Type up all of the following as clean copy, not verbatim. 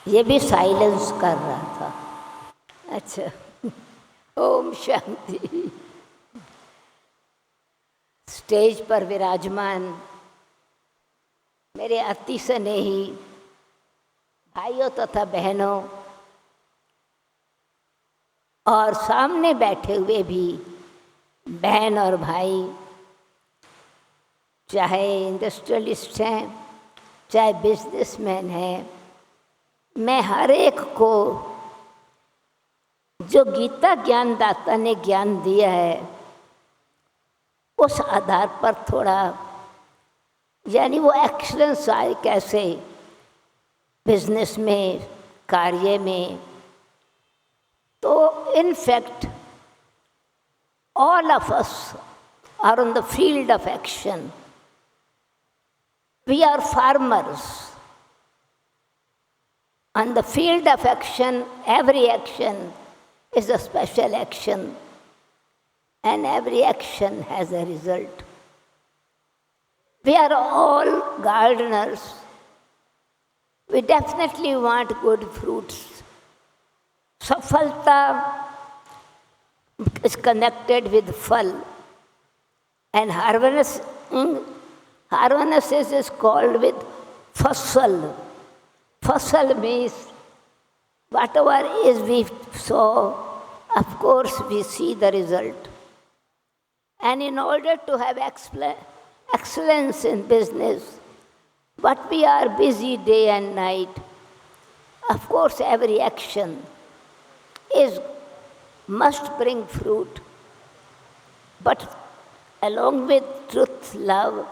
ये भी साइलेंस कर रहा था। अच्छा, ओम शांति। स्टेज पर विराजमान मेरे अति स्नेही भाइयों तथा बहनों और सामने बैठे हुए भी बहन और भाई, चाहे इंडस्ट्रियलिस्ट हैं चाहे बिजनेसमैन हैं, मैं हर एक को जो गीता ज्ञानदाता ने ज्ञान दिया है उस आधार पर थोड़ा, यानी वो एक्सलेंस आए कैसे बिजनेस में, कार्य में। तो in fact all of us are on the field of action. We are farmers. On the field of action, every action is a special action, and every action has a result. We are all gardeners. We definitely want good fruits. Safalta is connected with fal, and harvest is called with fasal. Fasal means whatever is we sow, of course we see the result. And in order to have excellence in business, but we are busy day and night, of course every action must bring fruit, but along with truth, love,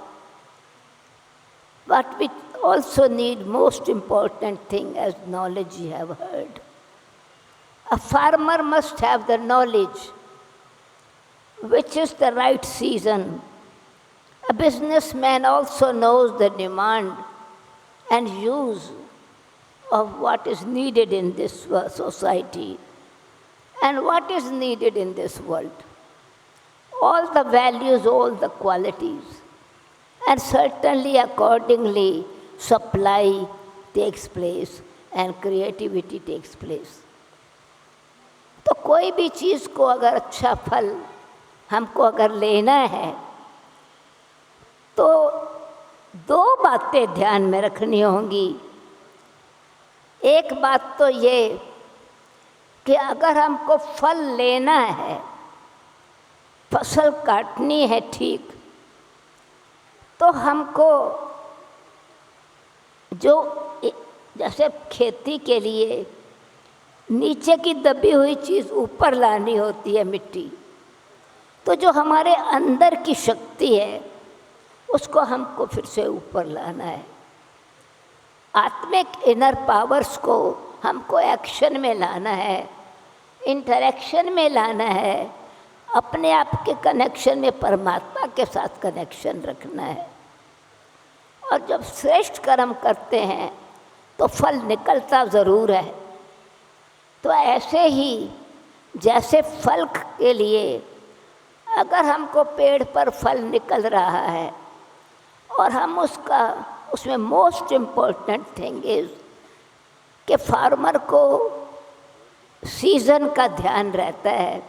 what we also need, most important thing, as knowledge you have heard. A farmer must have the knowledge, which is the right season. A businessman also knows the demand and use of what is needed in this society and what is needed in this world. All the values, all the qualities, and certainly accordingly supply takes place and creativity takes place. तो कोई भी चीज़ को अगर अच्छा फल हमको अगर लेना है तो दो बातें ध्यान में रखनी होंगी। एक बात तो ये कि अगर हमको फल लेना है, फसल काटनी है ठीक, तो हमको जो जैसे खेती के लिए नीचे की दबी हुई चीज़ ऊपर लानी होती है, मिट्टी, तो जो हमारे अंदर की शक्ति है उसको हमको फिर से ऊपर लाना है। आत्मिक इनर पावर्स को हमको एक्शन में लाना है, इंटरेक्शन में लाना है, अपने आप के कनेक्शन में परमात्मा के साथ कनेक्शन रखना है। और जब श्रेष्ठ कर्म करते हैं तो फल निकलता ज़रूर है। तो ऐसे ही जैसे फल के लिए अगर हमको पेड़ पर फल निकल रहा है और हम उसमें मोस्ट इम्पोर्टेंट थिंग इज़ कि फार्मर को सीज़न का ध्यान रहता है।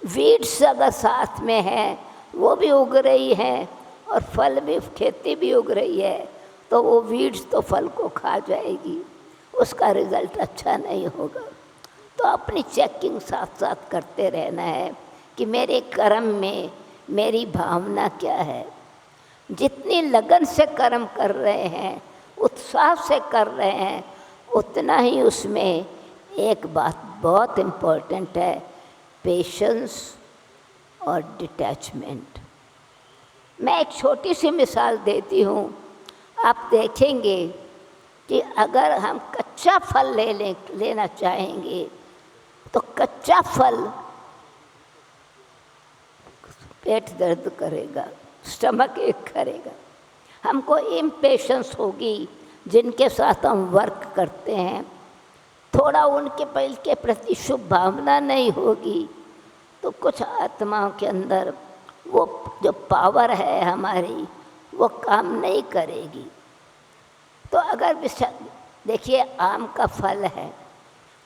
वीड्स अगर साथ में है वो भी उग रही हैं और फल भी, खेती भी उग रही है, तो वो वीड्स तो फल को खा जाएगी, उसका रिज़ल्ट अच्छा नहीं होगा। तो अपनी चेकिंग साथ साथ करते रहना है कि मेरे कर्म में मेरी भावना क्या है। जितनी लगन से कर्म कर रहे हैं, उत्साह से कर रहे हैं, उतना ही उसमें एक बात बहुत इम्पोर्टेंट है, पेशेंस और डिटैचमेंट। मैं एक छोटी सी मिसाल देती हूँ। आप देखेंगे कि अगर हम कच्चा फल लेना चाहेंगे तो कच्चा फल पेट दर्द करेगा, स्टमक एक करेगा, हमको इम्पेशेंस होगी। जिनके साथ हम वर्क करते हैं थोड़ा उनके पहल के प्रति शुभ भावना नहीं होगी तो कुछ आत्माओं के अंदर वो जो पावर है हमारी वो काम नहीं करेगी। तो अगर देखिए आम का फल है,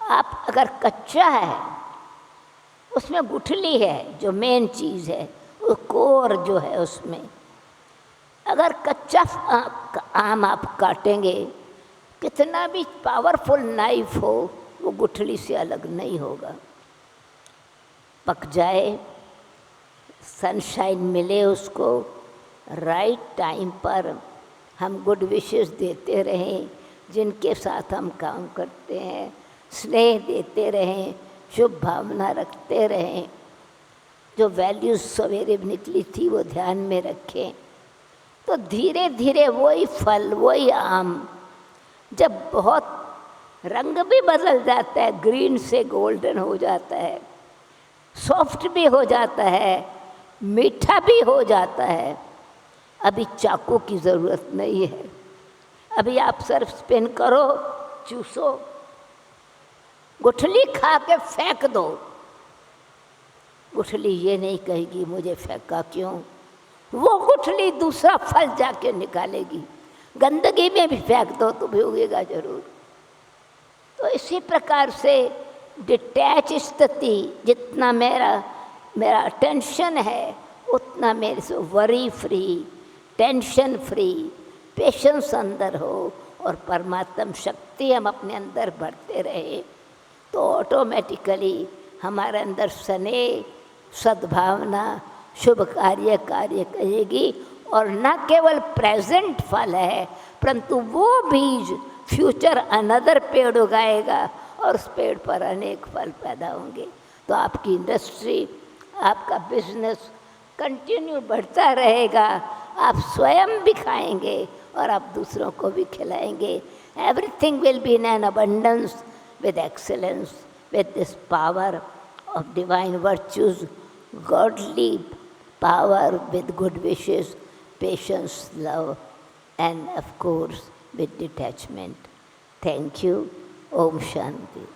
आप अगर कच्चा है, उसमें गुठली है जो मेन चीज़ है, वो कोर जो है उसमें, अगर कच्चा आम आप काटेंगे, कितना भी पावरफुल नाइफ हो, वो गुठली से अलग नहीं होगा। पक जाए, सनशाइन मिले उसको, राइट टाइम पर हम गुड विशेस देते रहें, जिनके साथ हम काम करते हैं स्नेह देते रहें, शुभ भावना रखते रहें, जो वैल्यूज़ सवेरे निकली थी वो ध्यान में रखें, तो धीरे धीरे वही फल, वही आम जब बहुत रंग भी बदल जाता है, ग्रीन से गोल्डन हो जाता है, सॉफ्ट भी हो जाता है, मीठा भी हो जाता है, अभी चाकू की ज़रूरत नहीं है। अभी आप सिर्फ स्पिन करो, चूसो, गुठली खा के फेंक दो। गुठली ये नहीं कहेगी मुझे फेंका क्यों, वो गुठली दूसरा फल जाके निकालेगी। गंदगी में भी फेंक दो तो भी उगेगा जरूर। तो इसी प्रकार से डिटैच स्थिति, जितना मेरा अटेंशन है उतना मेरे से worry free, tension free, patience अंदर हो और परमात्म शक्ति हम अपने अंदर भरते रहे, तो ऑटोमेटिकली हमारे अंदर स्नेह, सद्भावना, शुभ कार्य करेगी। और न केवल प्रेजेंट फल है, परंतु वो बीज फ्यूचर अनदर पेड़ उगाएगा और उस पेड़ पर अनेक फल पैदा होंगे। तो आपकी इंडस्ट्री, आपका बिजनेस कंटिन्यू बढ़ता रहेगा, आप स्वयं भी खाएंगे और आप दूसरों को भी खिलाएंगे। Everything will be in an abundance with excellence, with this power of divine virtues, godly power with good wishes, patience, love, and of course with detachment. Thank you. Om Shanti.